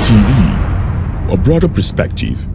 TV, a broader perspective.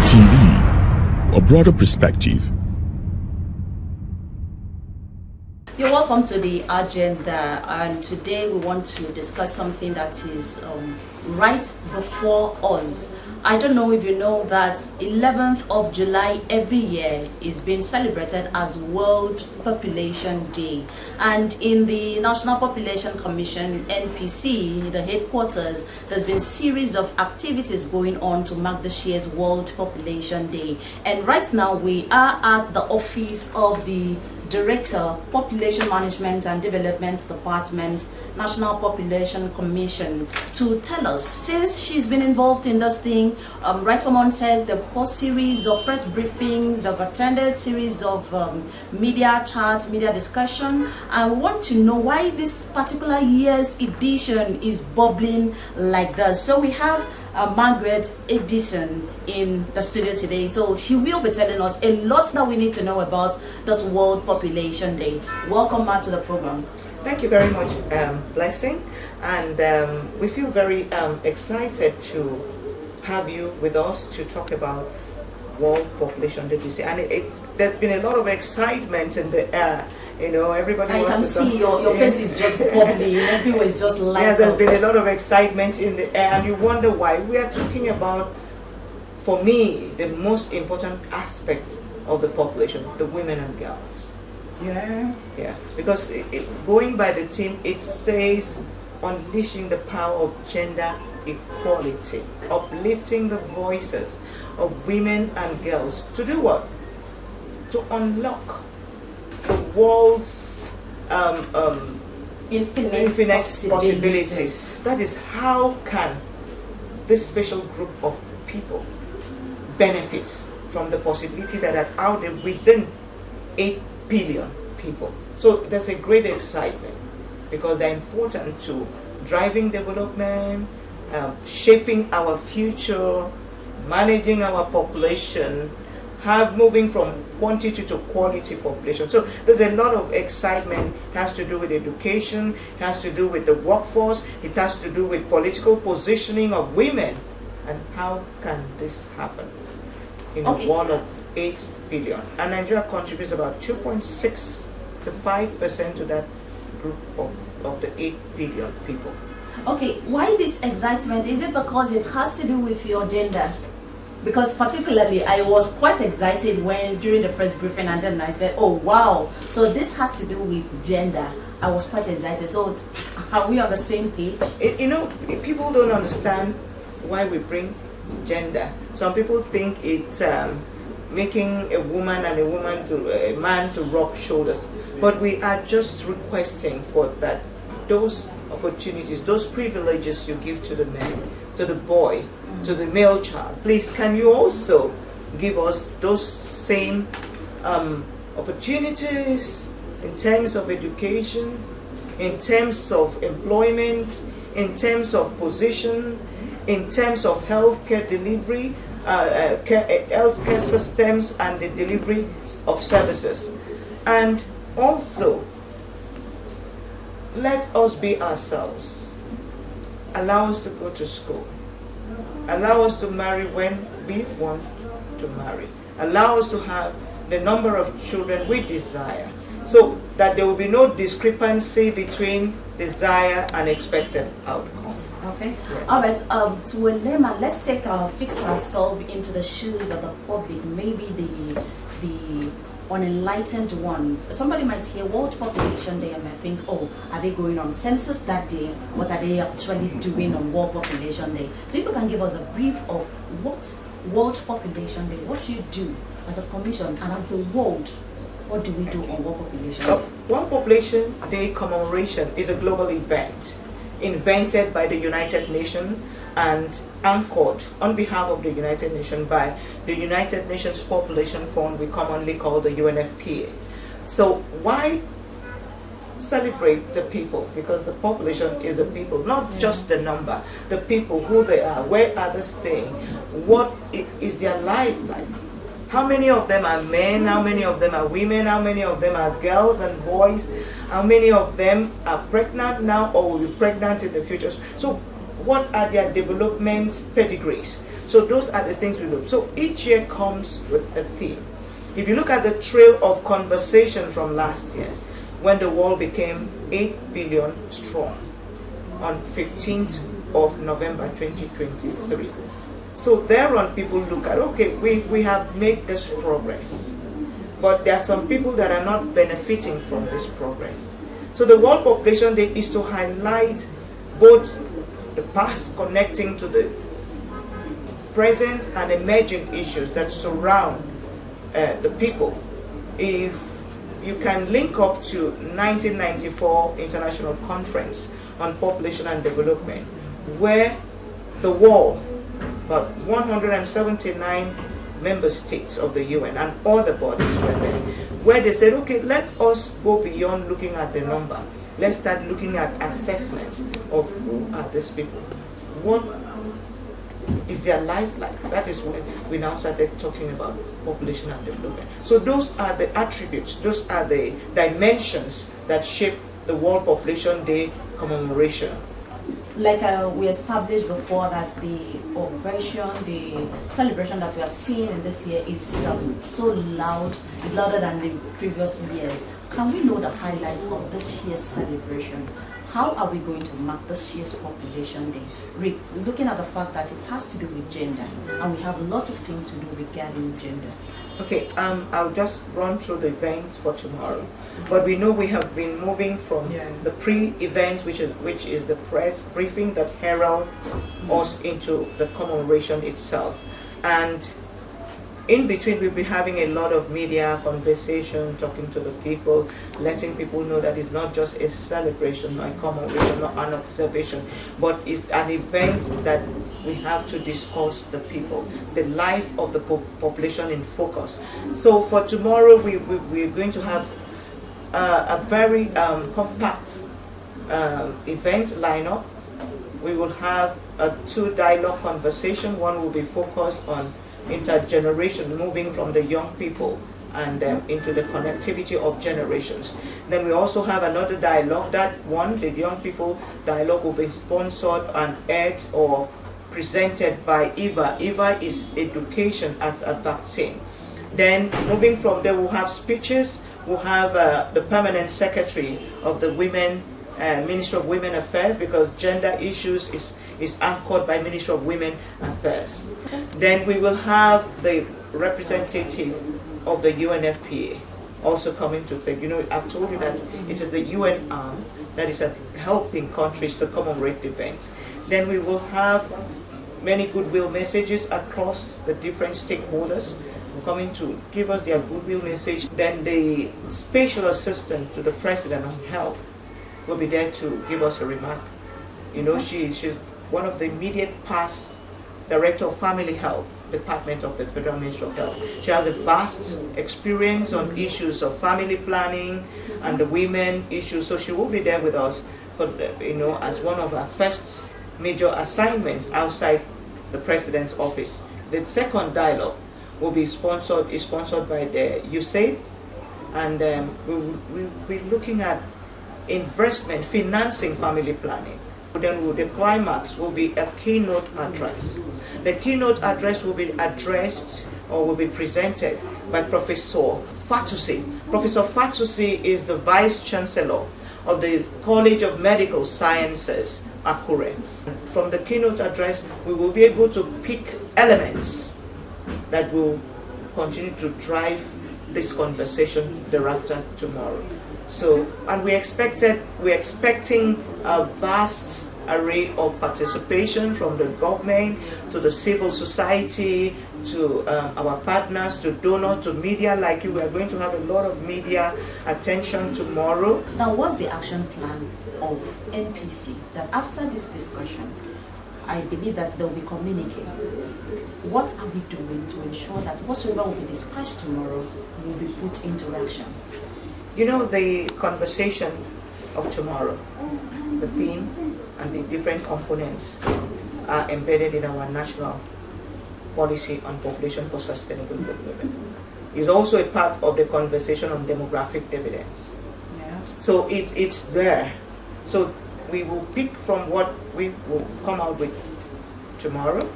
TV, a broader perspective. You're welcome to the agenda, and today we want to discuss something that is right before us. I don't know if you know that 11th of July every year is being celebrated as World Population Day, and in the National Population Commission (NPC), the headquarters, there's been a series of activities going on to mark this year's World Population Day. And right now we are at the office of the Director, Population Management and Development Department, National Population Commission, to tell us, since she's been involved in this thing, right from onset, the whole series of press briefings, they've attended series of media chats, media discussion, and we want to know why this particular year's edition is bubbling like this. So we have Margaret Edison in the studio today, so she will be telling us a lot that we need to know about this World Population Day. Welcome back to the program. Thank you very much, Blessing, and we feel very excited to have you with us to talk about World Population Day this year. And there's been a lot of excitement in the air. You know, everybody. I can see your face is just bubbly, and everywhere is just light up. There's been a lot of excitement in the air, and you wonder why. We are talking about, for me, the most important aspect of the population, the women and girls. Yeah. Yeah, because going by the theme, it says unleashing the power of gender equality, uplifting the voices of women and girls. To do what? To unlock the world's infinite possibilities. That is, how can this special group of people benefit from the possibility that are out there within 8 billion people. So there's a great excitement because they're important to driving development, shaping our future, managing our population, moving from quantity to quality population. So there's a lot of excitement. It has to do with education, it has to do with the workforce, it has to do with political positioning of women. And how can this happen in a world of 8 billion? And Nigeria contributes about 2.6 to 5% to that group of the 8 billion people. Okay, why this excitement? Is it because it has to do with your gender? Because particularly I was quite excited when during the press briefing, and then I said, oh wow, so this has to do with gender. I was quite excited. So are we on the same page? You know, people don't understand why we bring gender. Some people think it's making a woman and a man to rub shoulders, but we are just requesting for that, those opportunities, those privileges you give to the man, to the boy, to the male child. Please, can you also give us those same opportunities in terms of education, in terms of employment, in terms of position, in terms of healthcare delivery, healthcare systems and the delivery of services. And also, let us be ourselves. Allow us to go to school. Allow us to marry when we want to marry. Allow us to have the number of children we desire, so that there will be no discrepancy between desire and expected outcome. Okay. Yes. All right. To a layman, let's fix ourselves into the shoes of the public. Maybe the unenlightened one. Somebody might hear World Population Day and might think, oh, are they going on census that day? What are they actually doing on World Population Day? So if you can give us a brief of what World Population Day, what you do as a commission and as the world What do we do on World Population Uh, Day? World Population Day commemoration is a global event invented by the United Nations and anchored on behalf of the United Nations by the United Nations Population Fund, we commonly call the UNFPA. So why celebrate the people? Because the population is the people, not just the number, the people, who they are, where are they staying, what is their life like. How many of them are men? How many of them are women? How many of them are girls and boys? How many of them are pregnant now or will be pregnant in the future? So what are their development pedigrees? So those are the things we look. So each year comes with a theme. If you look at the trail of conversation from last year, when the world became 8 billion strong on 15th of November 2023. So thereon people look at, okay, we have made this progress, but there are some people that are not benefiting from this progress. So the World Population Day is to highlight both the past connecting to the present and emerging issues that surround the people. If you can link up to 1994 International Conference on Population and Development, where the world, about 179 member states of the UN and all the bodies were there, where they said, okay, let us go beyond looking at the number. Let's start looking at assessments of who are these people. What is their life like? That is when we now started talking about population and development. So those are the attributes, those are the dimensions that shape the World Population Day commemoration. Like we established before, that the operation, the celebration that we are seeing in this year is so loud, is louder than the previous years. Can we know the highlights of this year's celebration? How are we going to mark this year's Population Day? Looking at the fact that it has to do with gender, and we have a lot of things to do regarding gender. Okay, I'll just run through the events for tomorrow. But we know we have been moving from the pre-event, which is the press briefing that herald us into the commemoration itself. And in between, we'll be having a lot of media conversation, talking to the people, letting people know that it's not just a celebration, or a commemoration, or an observation, but it's an event that we have to discuss the people, the life of the population in focus. So for tomorrow, we're going to have a very compact event lineup. We will have a 2 dialogue conversation. One will be focused on intergeneration, moving from the young people and into the connectivity of generations. Then we also have another dialogue. That one, the young people dialogue, will be sponsored and aired or presented by EVA. EVA is education as a vaccine. Then moving from there, we'll have speeches. We'll have the permanent secretary of the Ministry of Women Affairs, because gender issues is anchored by Ministry of Women Affairs. Then we will have the representative of the UNFPA also coming to take. You know, I've told you that it is the UN arm that is helping countries to commemorate the events. Then we will have many goodwill messages across the different stakeholders coming to give us their goodwill message. Then the special assistant to the president on health will be there to give us a remark. You know, she's one of the immediate past director of family health department of the Federal Ministry of Health. She has a vast experience on issues of family planning and the women issues, so she will be there with us for as one of our first major assignments outside the president's office. The second dialogue is sponsored by the USAID, and we'll be looking at investment, financing family planning. Then the climax will be a keynote address. The keynote address will be addressed or will be presented by Professor Fatusi. Professor Fatusi is the Vice Chancellor of the College of Medical Sciences, Akure. From the keynote address, we will be able to pick elements that will continue to drive this conversation thereafter tomorrow. So, and we're expecting a vast array of participation from the government to the civil society to our partners, to donors, to media like you. We are going to have a lot of media attention tomorrow. Now, what's the action plan of NPC that after this discussion, I believe that there will be communique? What are we doing to ensure that whatsoever will be discussed tomorrow will be put into action? You know, the conversation of tomorrow, the theme and the different components are embedded in our national policy on population for sustainable development. It's also a part of the conversation on demographic dividends. Yeah. So it's there. So we will pick from what we will come out with tomorrow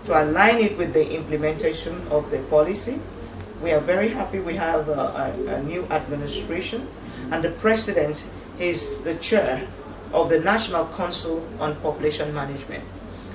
to align it with the implementation of the policy. We are very happy we have a new administration, and the president is the chair of the National Council on Population Management.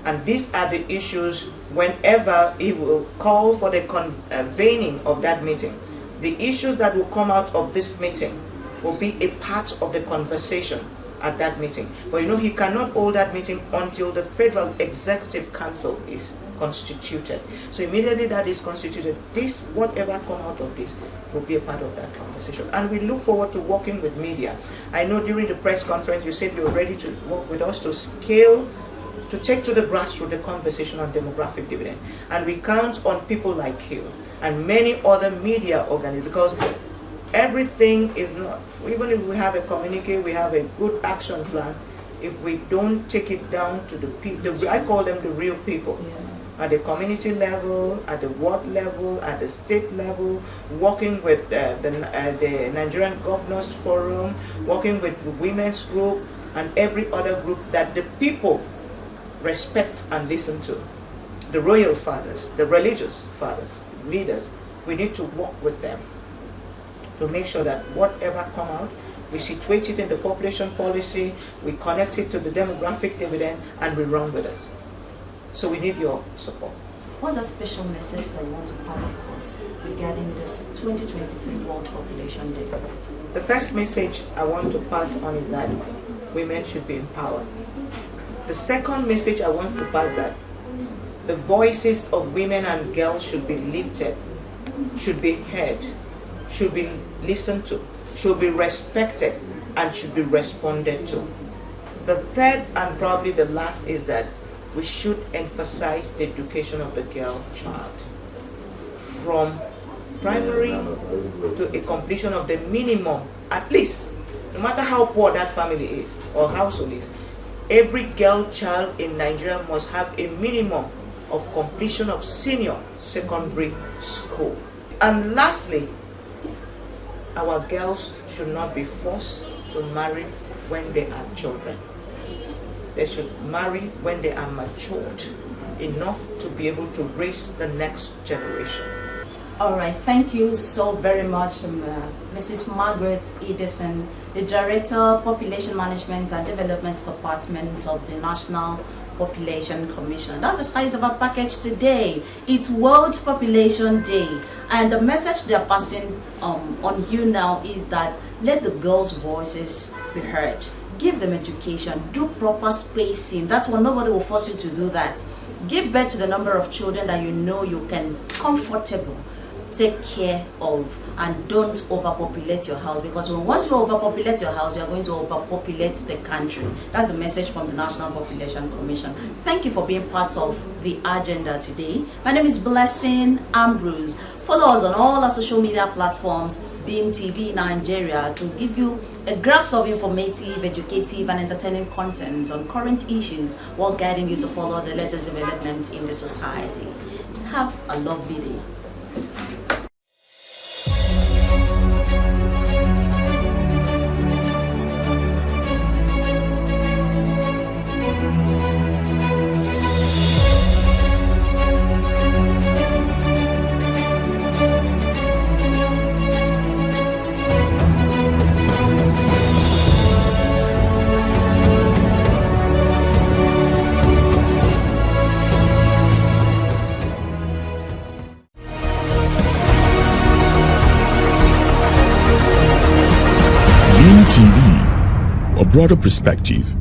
And these are the issues whenever he will call for the convening of that meeting. The issues that will come out of this meeting will be a part of the conversation at that meeting. But you know, he cannot hold that meeting until the Federal Executive Council is constituted. So immediately that is constituted, this, whatever come out of this, will be a part of that conversation. And we look forward to working with media. I know during the press conference you said you were ready to work with us to scale, to take to the grassroots the conversation on demographic dividend. And we count on people like you and many other media organizations, because everything is not, even if we have a communique, we have a good action plan, if we don't take it down to the people, I call them the real people. Yeah. At the community level, at the ward level, at the state level, working with the Nigerian Governors Forum, working with the women's group and every other group that the people respect and listen to. The royal fathers, the religious fathers, leaders, we need to work with them to make sure that whatever come out, we situate it in the population policy, we connect it to the demographic dividend, and we run with it. So we need your support. What's a special message that you want to pass across regarding this 2023 World Population Day? The first message I want to pass on is that women should be empowered. The second message I want to pass that the voices of women and girls should be lifted, should be heard, should be listened to, should be respected, and should be responded to. The third and probably the last is that we should emphasize the education of the girl child from primary to a completion of the minimum, at least, no matter how poor that family is or household is, every girl child in Nigeria must have a minimum of completion of senior secondary school. And lastly, our girls should not be forced to marry when they are children. They should marry when they are matured enough to be able to raise the next generation. All right, thank you so very much, Mrs. Margaret Edison, the Director, Population Management and Development Department of the National Population Commission. That's the size of our package today. It's World Population Day, and the message they're passing on you now is that let the girls' voices be heard. Give them education, do proper spacing. That's why nobody will force you to do that. Give birth to the number of children that you know you can comfortable take care of, and don't overpopulate your house, because once you overpopulate your house, you are going to overpopulate the country. That's the message from the National Population Commission. Thank you for being part of the agenda today. My name is Blessing Ambrose. Follow us on all our social media platforms, Beam TV Nigeria, to give you a grasp of informative, educative, and entertaining content on current issues while guiding you to follow the latest development in the society. Have a lovely day. Beam TV, a broader perspective.